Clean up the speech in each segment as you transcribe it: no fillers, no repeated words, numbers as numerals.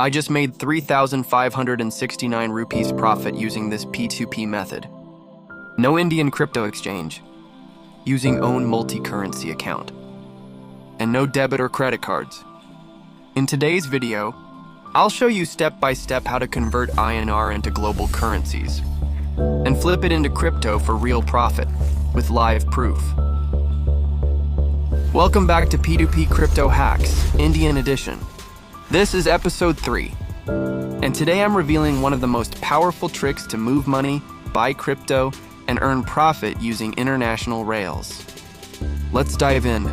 I just made 3,569 rupees profit using this P2P method. No Indian crypto exchange, using own multi-currency account, and no debit or credit cards. In today's video, I'll show you step by step how to convert INR into global currencies and flip it into crypto for real profit with live proof. Welcome back to P2P Crypto Hacks, Indian Edition. This is episode 3, and today I'm revealing one of the most powerful tricks to move money, buy crypto, and earn profit using international rails. Let's dive in.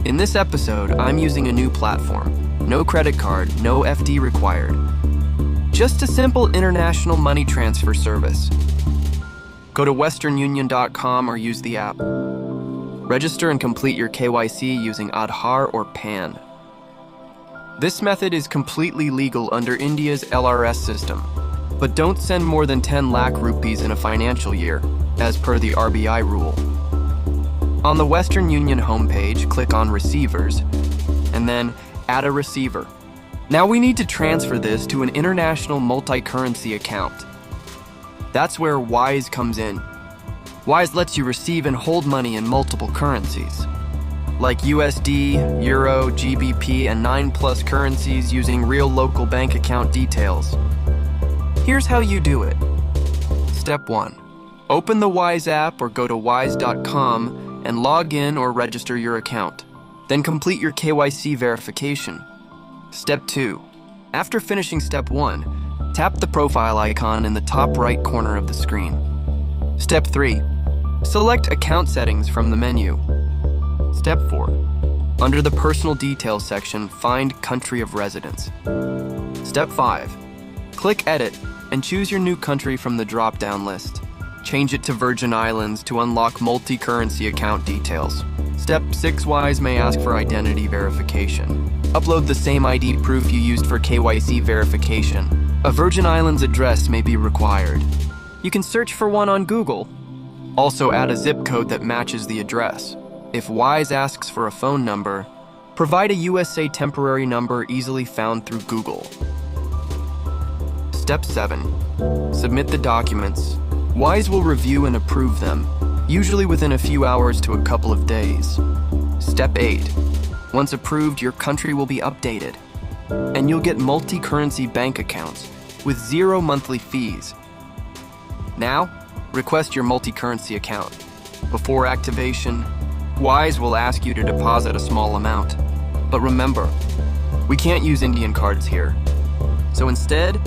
In this episode, I'm using a new platform. No credit card, no FD required. Just a simple international money transfer service. Go to westernunion.com or use the app. Register and complete your KYC using Aadhaar or PAN. This method is completely legal under India's LRS system, but don't send more than 10 lakh rupees in a financial year, as per the RBI rule. On the Western Union homepage, click on Receivers, and then Add a Receiver. Now we need to transfer this to an international multi-currency account. That's where Wise comes in. Wise lets you receive and hold money in multiple currencies, like USD, Euro, GBP, and 9+ currencies using real local bank account details. Here's how you do it. Step 1. Open the Wise app or go to wise.com and log in or register your account. Then complete your KYC verification. Step 2. After finishing step 1, tap the profile icon in the top right corner of the screen. Step 3. Select Account Settings from the menu. Step 4. Under the Personal Details section, find Country of Residence. Step 5. Click Edit and choose your new country from the drop-down list. Change it to Virgin Islands to unlock multi-currency account details. Step 6. Wise may ask for identity verification. Upload the same ID proof you used for KYC verification. A Virgin Islands address may be required. You can search for one on Google. Also add a zip code that matches the address. If Wise asks for a phone number, provide a USA temporary number easily found through Google. Step 7. Submit the documents. Wise will review and approve them, usually within a few hours to a couple of days. Step 8. Once approved, your country will be updated, and you'll get multi-currency bank accounts with 0 monthly fees. Now, request your multi-currency account. Before activation, Wise will ask you to deposit a small amount. But remember, we can't use Indian cards here. So instead,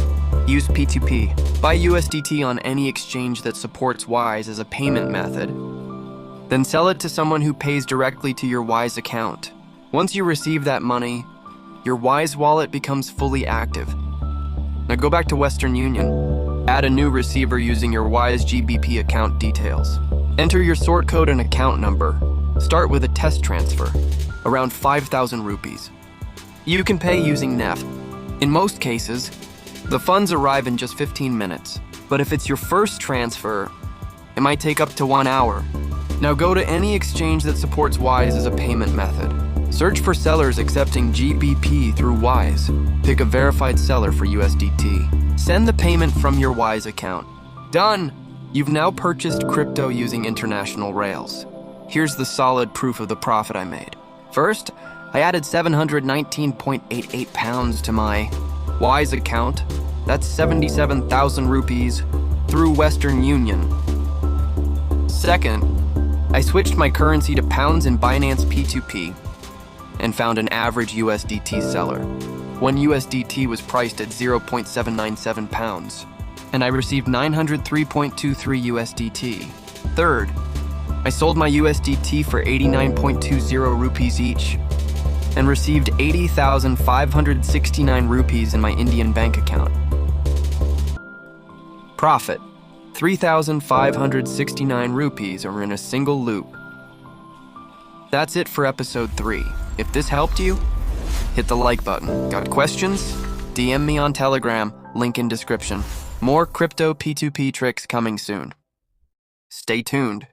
use P2P. Buy USDT on any exchange that supports Wise as a payment method. Then sell it to someone who pays directly to your Wise account. Once you receive that money, your Wise wallet becomes fully active. Now go back to Western Union. Add a new receiver using your Wise GBP account details. Enter your sort code and account number. Start with a test transfer, around 5,000 rupees. You can pay using NEFT. In most cases, the funds arrive in just 15 minutes. But if it's your first transfer, it might take up to 1 hour. Now go to any exchange that supports Wise as a payment method. Search for sellers accepting GBP through Wise. Pick a verified seller for USDT. Send the payment from your Wise account. Done! You've now purchased crypto using international rails. Here's the solid proof of the profit I made. First, I added 719.88 pounds to my Wise account. That's 77,000 rupees through Western Union. Second, I switched my currency to pounds in Binance P2P and found an average USDT seller. One USDT was priced at 0.797 pounds, and I received 903.23 USDT. Third, I sold my USDT for 89.20 rupees each and received 80,569 rupees in my Indian bank account. Profit: 3,569 rupees are in a single loop. That's it for episode 3. If this helped you, hit the like button. Got questions? DM me on Telegram, link in description. More crypto P2P tricks coming soon. Stay tuned.